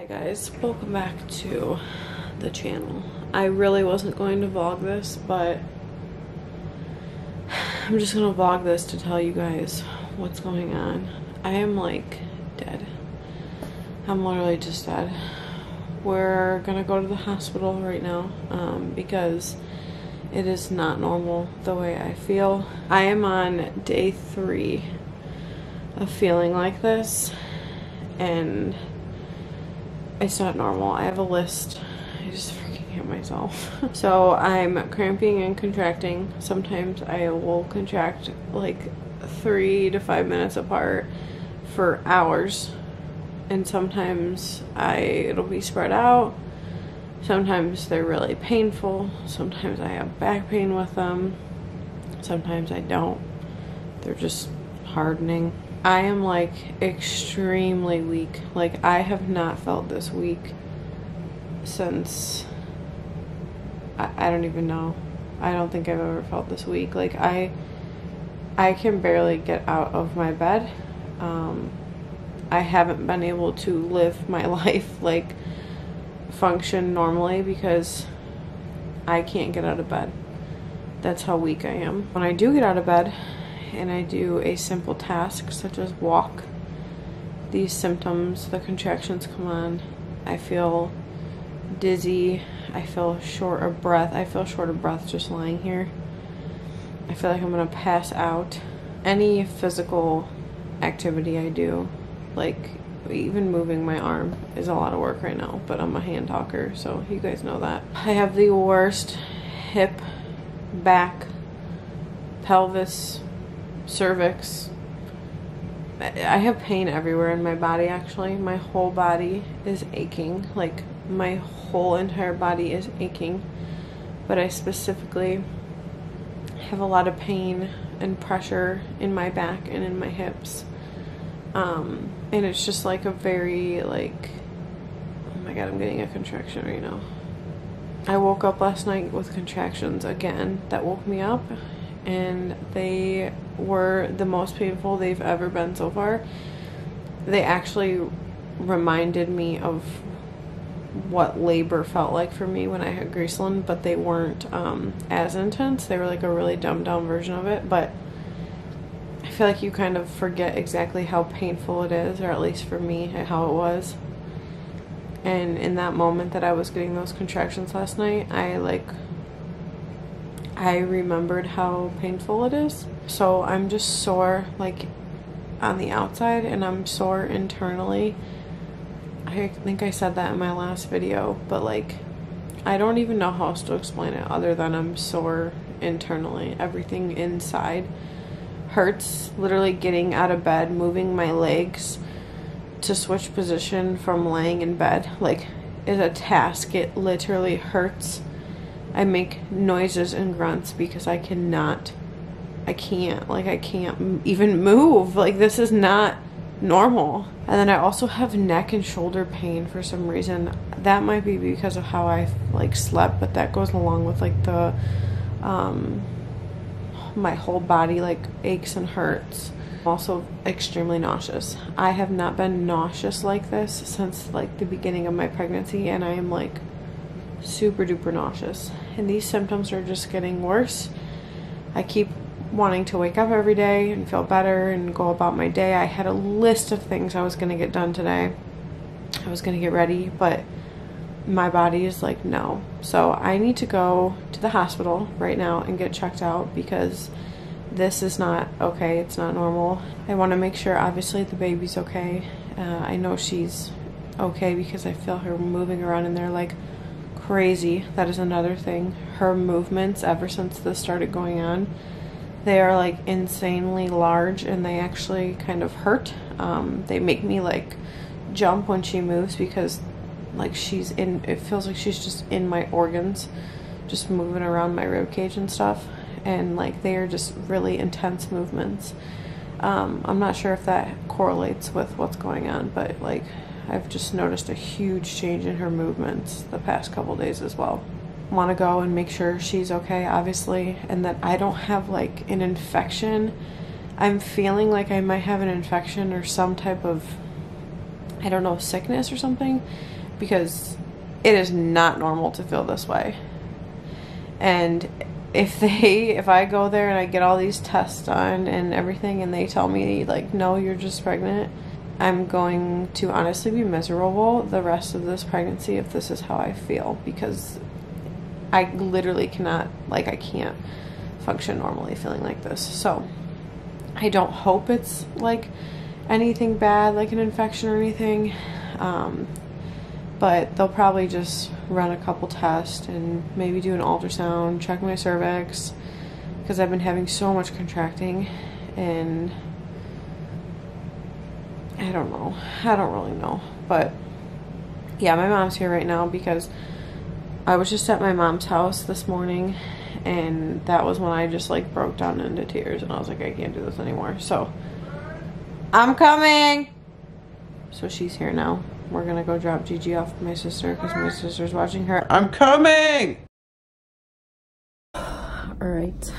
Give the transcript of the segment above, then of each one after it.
Hi guys, welcome back to the channel. I really wasn't going to vlog this, but I'm just gonna vlog this to tell you guys what's going on. I am like dead. I'm literally just dead. We're gonna go to the hospital right now because it is not normal the way I feel. I am on day 3 of feeling like this, and it's not normal. I have a list. I just freaking hate myself. So I'm cramping and contracting. Sometimes I will contract like 3 to 5 minutes apart for hours, and sometimes it'll be spread out. Sometimes they're really painful. Sometimes I have back pain with them. Sometimes I don't. They're just hardening. I am like extremely weak. Like I have not felt this weak since I don't even know. I don't think I've ever felt this weak. Like I can barely get out of my bed. I haven't been able to live my life, like function normally, because I can't get out of bed. That's how weak I am. When I do get out of bed and I do a simple task such as walk, these symptoms, the contractions come on. I feel dizzy. I feel short of breath. I feel short of breath just lying here. I feel like I'm gonna pass out. Any physical activity I do, like even moving my arm, is a lot of work right now, but I'm a hand talker, so you guys know that. I have the worst hip, back, pelvis, cervix. I have pain everywhere in my body, actually. My whole body is aching. Like my whole entire body is aching. But I specifically have a lot of pain and pressure in my back and in my hips. And it's just like a very like, oh my god, I'm getting a contraction right now. I woke up last night with contractions again. That woke me up, and they were the most painful they've ever been so far. They actually reminded me of what labor felt like for me when I had Graceland, but they weren't as intense. They were like a really dumbed down version of it, but I feel like you kind of forget exactly how painful it is, or at least for me, how it was. And in that moment that I was getting those contractions last night, I remembered how painful it is. So I'm just sore like on the outside, and I'm sore internally. I think I said that in my last video, but like I don't even know how else to explain it other than I'm sore internally. Everything inside hurts. Literally getting out of bed, moving my legs to switch position from laying in bed, like, is a task. It literally hurts. I make noises and grunts because I can't even move. Like, this is not normal. And then I also have neck and shoulder pain for some reason. That might be because of how I like slept, but that goes along with like the my whole body like aches and hurts. I'm also extremely nauseous. I have not been nauseous like this since like the beginning of my pregnancy, and I am like super duper nauseous, and these symptoms are just getting worse. I keep wanting to wake up every day and feel better and go about my day. I had a list of things I was going to get done today. I was going to get ready, but my body is like, no. So I need to go to the hospital right now and get checked out, because this is not okay. It's not normal. I want to make sure obviously the baby's okay. I know she's okay because I feel her moving around in there like crazy. That is another thing. Her movements ever since this started going on, they are like insanely large, and they actually kind of hurt. They make me like jump when she moves, because like it feels like she's just in my organs, just moving around my rib cage and stuff, and like they are just really intense movements. I'm not sure if that correlates with what's going on, but like I've just noticed a huge change in her movements the past couple days as well. Want to go and make sure she's okay, obviously, and that I don't have like an infection. I'm feeling like I might have an infection or some type of I don't know, sickness or something, because it is not normal to feel this way. And if I go there and I get all these tests done and everything and they tell me like, no, you're just pregnant, I'm going to honestly be miserable the rest of this pregnancy if this is how I feel, because I literally cannot, like, I can't function normally feeling like this. So I don't hope it's like anything bad, like an infection or anything, but they'll probably just run a couple tests and maybe do an ultrasound, check my cervix, because I've been having so much contracting, and I don't know. I don't really know. But yeah, my mom's here right now because I was just at my mom's house this morning, and that was when I just like broke down into tears, and I was like, I can't do this anymore. So I'm coming. So she's here now. We're gonna go drop Gigi off with my sister because my sister's watching her. I'm coming. All right,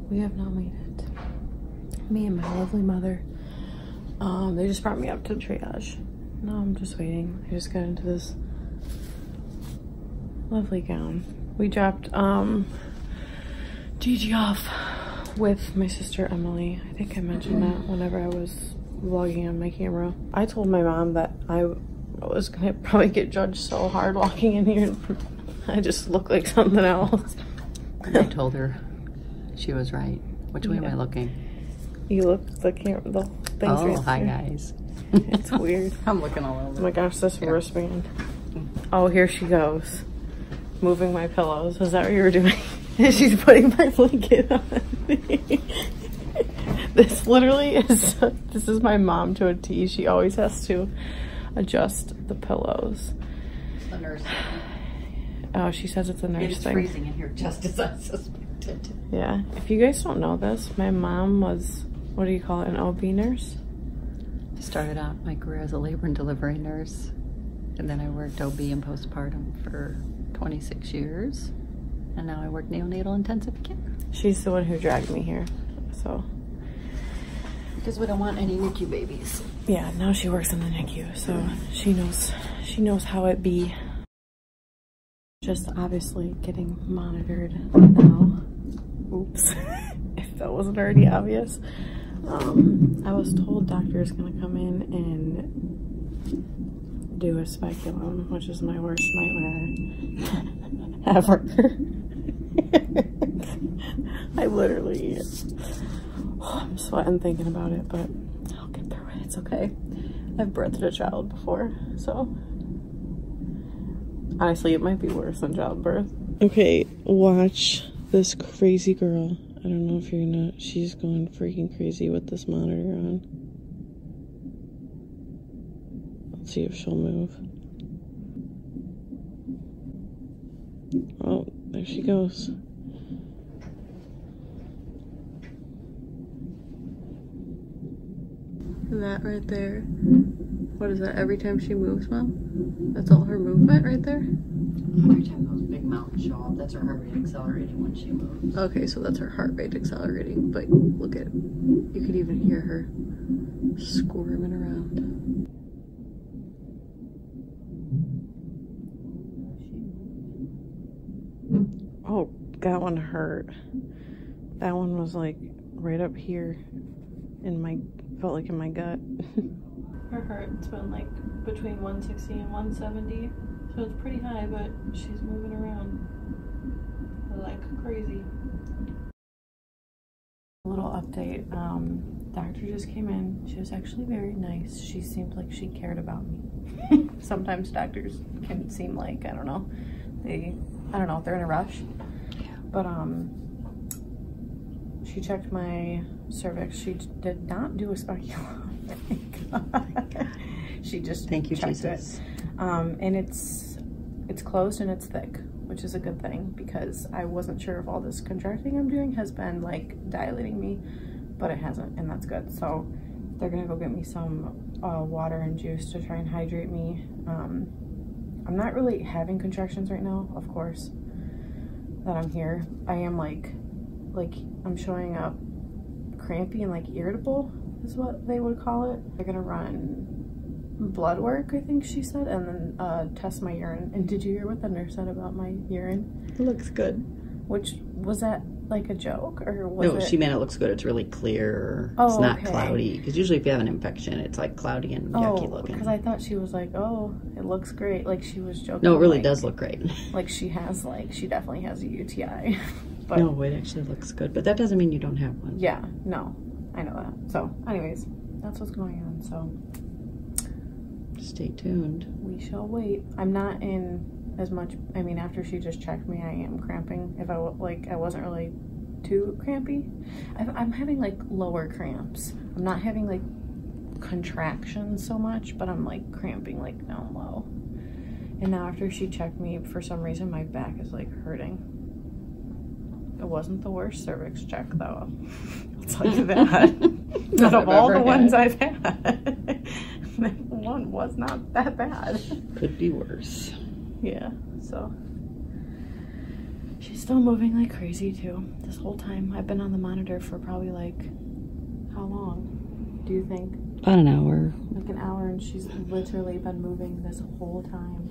we have now made it. Me and my lovely mother. They just brought me up to triage. Now I'm just waiting. I just got into this lovely gown. We dropped Gigi off with my sister Emily. I think I mentioned that whenever I was vlogging on my camera. I told my mom that I was gonna probably get judged so hard walking in here. I just look like something else. I told her she was right. Which way am I looking? You look the things. Oh, right hi there. Guys. It's weird. I'm looking all over. Oh my gosh, this wristband. Oh, here she goes. Moving my pillows. Was that what you were doing? She's putting my blanket on. This literally is, this is my mom to a T. She always has to adjust the pillows. The nurse. Oh, she says it's a nurse It's thing. freezing in here just as I suspected. Yeah. If you guys don't know this, my mom was, what do you call it, an OB nurse? I started out my career as a labor and delivery nurse, and then I worked OB and postpartum for 26 years, and now I work neonatal intensive care. She's the one who dragged me here, so. Because we don't want any NICU babies. Yeah, now she works in the NICU, so she knows how it be. Just obviously getting monitored now. Oops, if that wasn't already obvious. I was told doctor's gonna come in and do a speculum, which is my worst nightmare ever. I literally, I'm sweating thinking about it, but I'll get through it. It's okay. I've birthed a child before, so honestly, it might be worse than childbirth. Okay, watch this crazy girl. I don't know if you're gonna, she's going freaking crazy with this monitor on. Let's see if she'll move. Oh, there she goes. That right there. What is that? Every time she moves, Mom? That's all her movement right there? Every time those big mountains show up, that's her heart rate accelerating when she moves. Okay, so that's her heart rate accelerating, but look at, you could even hear her squirming around. Oh, that one hurt. That one was like right up here in my, felt like in my gut. Her heart's been like between 160 and 170, so it's pretty high, but she's moving around like crazy. A little update, doctor just came in. She was actually very nice. She seemed like she cared about me. Sometimes doctors can seem like, I don't know, they're in a rush. Yeah. But she checked my cervix. She did not do a speculum. Thank God. She just Thank you, checked Jesus. it. And it's closed and it's thick, which is a good thing because I wasn't sure if all this contracting I'm doing has been like dilating me, but it hasn't, and that's good. So they're gonna go get me some water and juice to try and hydrate me. I'm not really having contractions right now, of course, that I'm here. I am like I'm showing up crampy and like irritable is what they would call it. They're gonna run blood work, I think she said, and then test my urine. And did you hear what the nurse said about my urine? It looks good. Which, was that like a joke, or was No, she meant it looks good. It's really clear. Oh, it's not okay. cloudy. Because usually if you have an infection, it's like cloudy and yucky looking. Because I thought she was like, oh, it looks great. Like she was joking. No, it really like, does look great. Like she definitely has a UTI. But no, it actually looks good. But that doesn't mean you don't have one. yeah, no, I know that. So anyways, that's what's going on. So stay tuned. we shall wait. I'm not in as much, I mean, after she just checked me, I am cramping. If I wasn't really too crampy. I'm having like lower cramps. I'm not having like contractions so much, but I'm like cramping like down low. And now after she checked me, for some reason my back is like hurting. It wasn't the worst cervix check though. I'll tell you that. Out of all the ones I've had, that one was not that bad. Could be worse. Yeah, so she's still moving like crazy too. This whole time I've been on the monitor for probably like, how long do you think? About an hour. Like an hour, and she's literally been moving this whole time.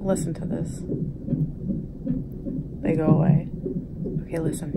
Listen to this. They go away. Okay, listen.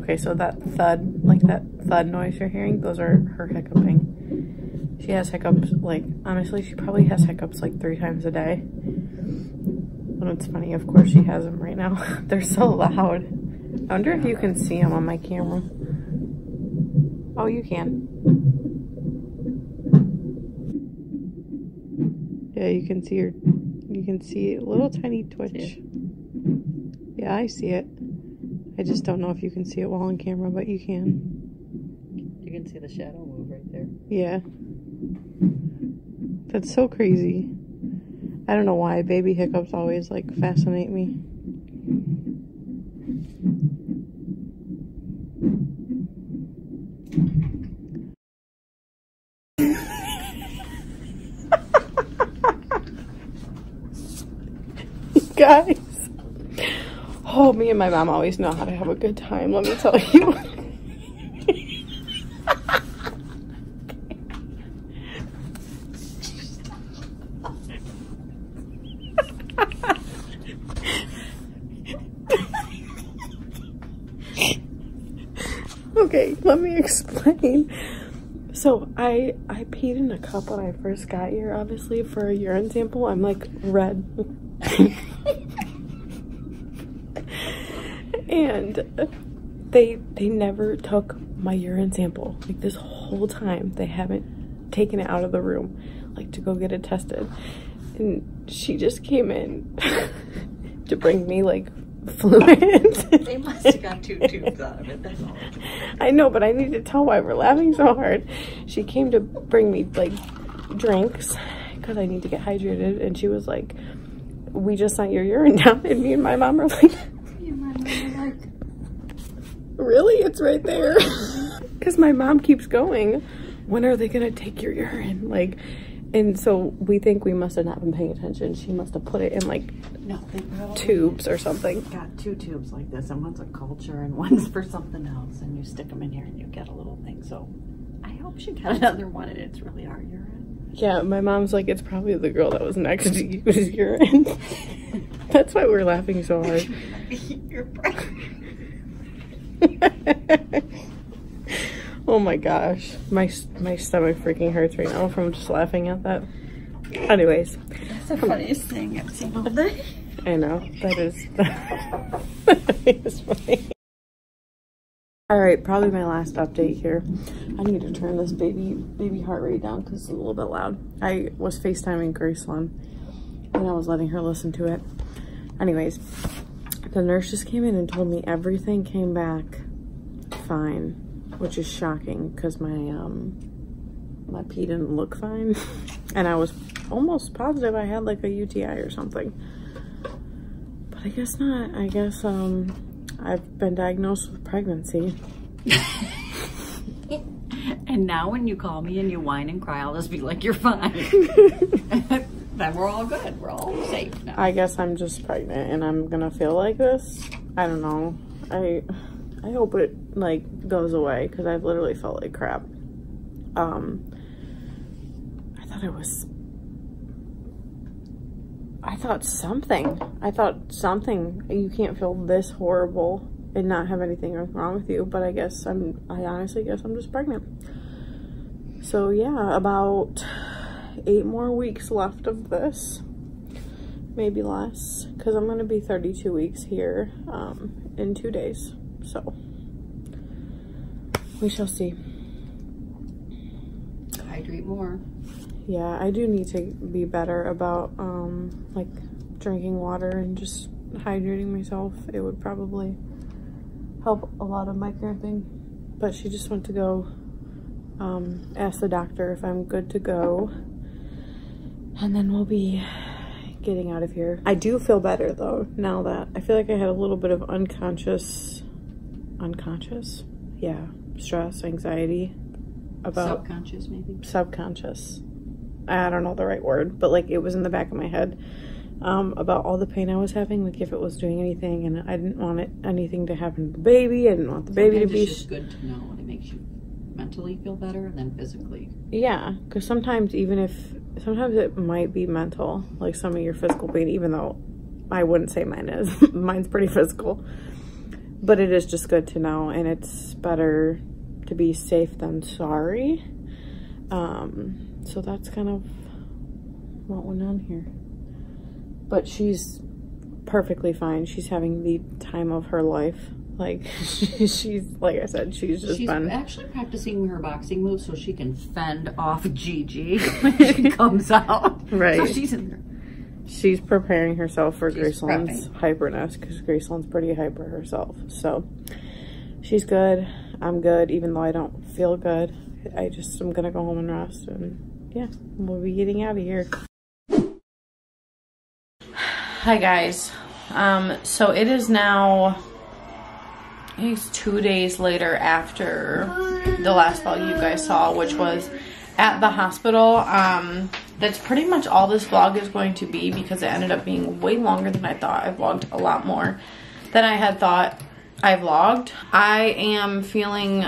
Okay, so that thud, like that thud noise you're hearing, those are her hiccuping. She has hiccups, like, honestly, she probably has hiccups like 3 times a day. But it's funny, of course she has them right now. They're so loud. I wonder if you can see them on my camera. Oh, you can. Yeah, you can see a little tiny twitch. Yeah, I see it. I just don't know if you can see it well on camera, but you can. You can see the shadow move right there. Yeah. That's so crazy. I don't know why baby hiccups always like fascinate me. Guys. Oh, me and my mom always know how to have a good time, let me tell you. Okay, let me explain. So I peed in a cup when I first got here, obviously, for a urine sample. I'm like red. And they never took my urine sample. Like this whole time they haven't taken it out of the room, like to go get it tested. And she just came in to bring me like fluid. They must have got 2 tubes out of it, that's all. I know, but I need to tell why we're laughing so hard. She came to bring me like drinks because I need to get hydrated, and she was like, we just sent your urine down. And me and my mom were like, really? It's right there. Because my mom keeps going, when are they gonna take your urine? Like, and so we think we must have not been paying attention. She must have put it in like tubes or something. Got 2 tubes like this, and one's a culture and one's for something else, and you stick them in here and you get a little thing. So I hope she got another one and it's really our urine. Yeah, my mom's like, it's probably the girl that was next to you's urine. That's why we're laughing so hard. Your breath. Oh my gosh, my stomach freaking hurts right now from just laughing at that. Anyways, That's the funniest thing I've seen all day. I know, that is funny. Alright, probably my last update here. I need to turn this baby heart rate down because it's a little bit loud. I was FaceTiming Graceland and I was letting her listen to it. Anyways, the nurse just came in and told me everything came back fine, which is shocking because my pee didn't look fine. And I was almost positive I had like a UTI or something. But I guess not. I guess I've been diagnosed with pregnancy. And now when you call me and you whine and cry, I'll just be like, you're fine. then we're all good. We're all safe now. I guess I'm just pregnant and I'm gonna feel like this. I don't know. I hope it like goes away because I've literally felt like crap. I thought something. You can't feel this horrible and not have anything wrong with you, but I honestly guess I'm just pregnant. So yeah, about 8 more weeks left of this, maybe less, because I'm gonna be 32 weeks here in 2 days. So we shall see. Hydrate more. Yeah, I do need to be better about like drinking water and just hydrating myself. It would probably help a lot of my cramping. But she just went to go ask the doctor if I'm good to go, and then we'll be getting out of here. I do feel better though now that I feel like I had a little bit of unconscious, yeah, stress, anxiety about subconscious, maybe subconscious. I don't know the right word, but like it was in the back of my head about all the pain I was having, like if it was doing anything, and I didn't want anything to happen to the baby. I didn't want the baby to be. It's just good to know. It makes you mentally feel better and then physically. Yeah, because sometimes sometimes it might be mental, like some of your physical pain, even though I wouldn't say mine is. Mine's pretty physical, but it is just good to know, and it's better to be safe than sorry. So that's kind of what went on here. But she's perfectly fine. She's having the time of her life. Like, she's, like I said, she's been actually practicing her boxing moves so she can fend off Gigi when she comes out. Right. So she's in there. She's preparing herself for Graceland's hyperness, because Graceland's pretty hyper herself. So she's good. I'm good, even though I don't feel good. I'm gonna go home and rest, and yeah, we'll be getting out of here. Hi guys. So it is now, I think it's 2 days later after the last vlog you guys saw, which was at the hospital. That's pretty much all this vlog is going to be, because it ended up being way longer than I thought. I vlogged a lot more than I had thought I vlogged. I am feeling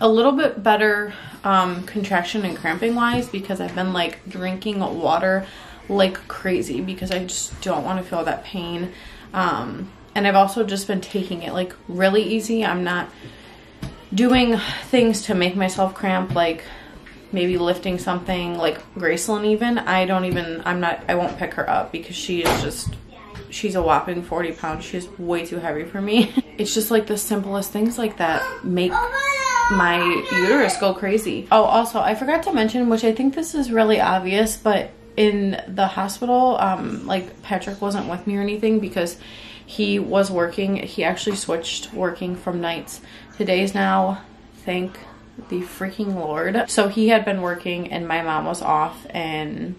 a little bit better contraction and cramping wise, because I've been like drinking water like crazy because I just don't want to feel that pain. And I've also just been taking it like really easy. I'm not doing things to make myself cramp, like maybe lifting something like Graceland even. I won't pick her up because she's a whopping 40 pounds. She's way too heavy for me. It's just like the simplest things like that make my uterus go crazy. Oh, also, I forgot to mention, which I think this is really obvious, but in the hospital, like Patrick wasn't with me or anything because he was working. He actually switched working from nights to days now. Thank the freaking Lord. So he had been working and my mom was off, and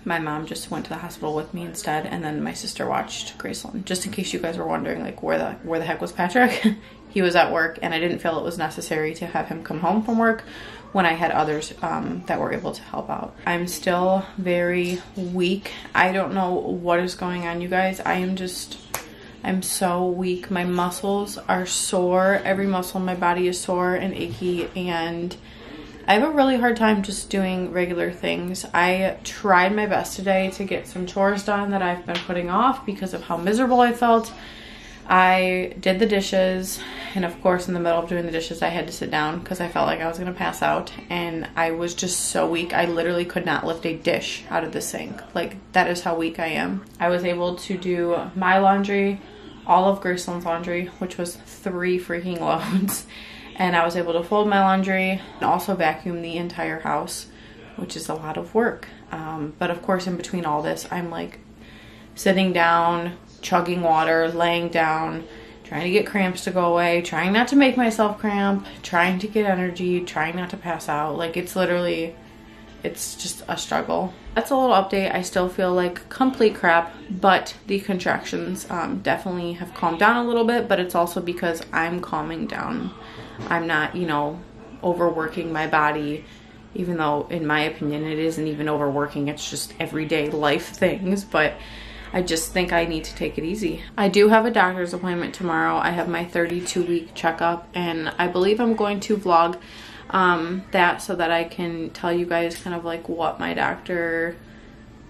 my mom just went to the hospital with me instead, and then my sister watched Graceland. Just in case you guys were wondering like where the heck was Patrick. He was at work, and I didn't feel it was necessary to have him come home from work when I had others that were able to help out. I'm still very weak. I don't know what is going on, you guys. I'm so weak. My muscles are sore. Every muscle in my body is sore and achy, and I have a really hard time just doing regular things. I tried my best today to get some chores done that I've been putting off because of how miserable I felt. I did the dishes, and of course in the middle of doing the dishes I had to sit down because I felt like I was gonna pass out, and I was just so weak. I literally could not lift a dish out of the sink. Like, that is how weak I am. I was able to do my laundry, all of Graceland's laundry, which was 3 freaking loads, and I was able to fold my laundry and also vacuum the entire house, which is a lot of work. But of course in between all this, I'm like sitting down, chugging water, laying down, trying to get cramps to go away, trying not to make myself cramp, trying to get energy, trying not to pass out. Like, it's just a struggle. That's a little update. I still feel like complete crap, but the contractions definitely have calmed down a little bit, but it's also because I'm calming down. I'm not, you know, overworking my body even though in my opinion it isn't even overworking, it's just everyday life things, but I just think I need to take it easy. I do have a doctor's appointment tomorrow. I have my 32-week checkup, and I believe I'm going to vlog that so that I can tell you guys kind of like what my doctor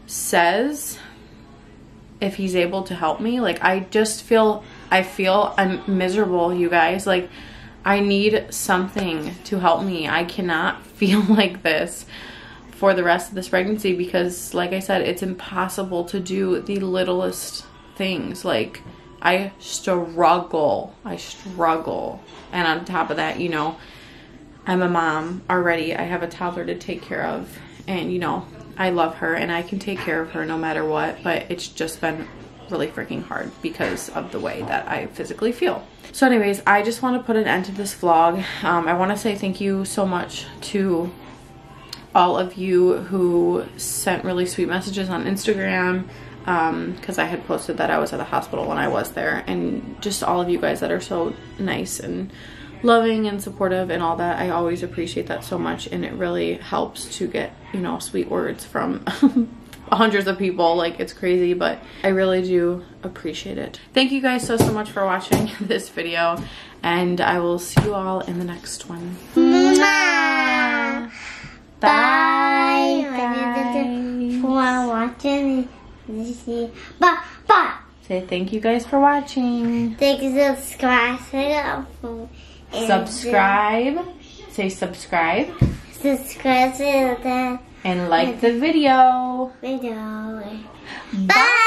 says, if he's able to help me. Like, I feel I'm miserable, you guys. Like, I need something to help me. I cannot feel like this for the rest of this pregnancy because, like I said, it's impossible to do the littlest things. Like, I struggle. And on top of that, you know, I'm a mom already. I have a toddler to take care of, and you know, I love her and I can take care of her no matter what, but it's just been really freaking hard because of the way that I physically feel. So anyways, I just want to put an end to this vlog. I want to say thank you so much to all of you who sent really sweet messages on Instagram, because I had posted that I was at the hospital when I was there, and just all of you guys that are so nice and loving and supportive and all that. I always appreciate that so much, and it really helps to get, you know, sweet words from hundreds of people. Like, it's crazy, but I really do appreciate it. Thank you guys so much for watching this video, and I will see you all in the next one. Bye. For watching. Bye. Say thank you guys for watching. Thank you, subscribe. Subscribe. Say subscribe. Subscribe to the and like the video. Bye.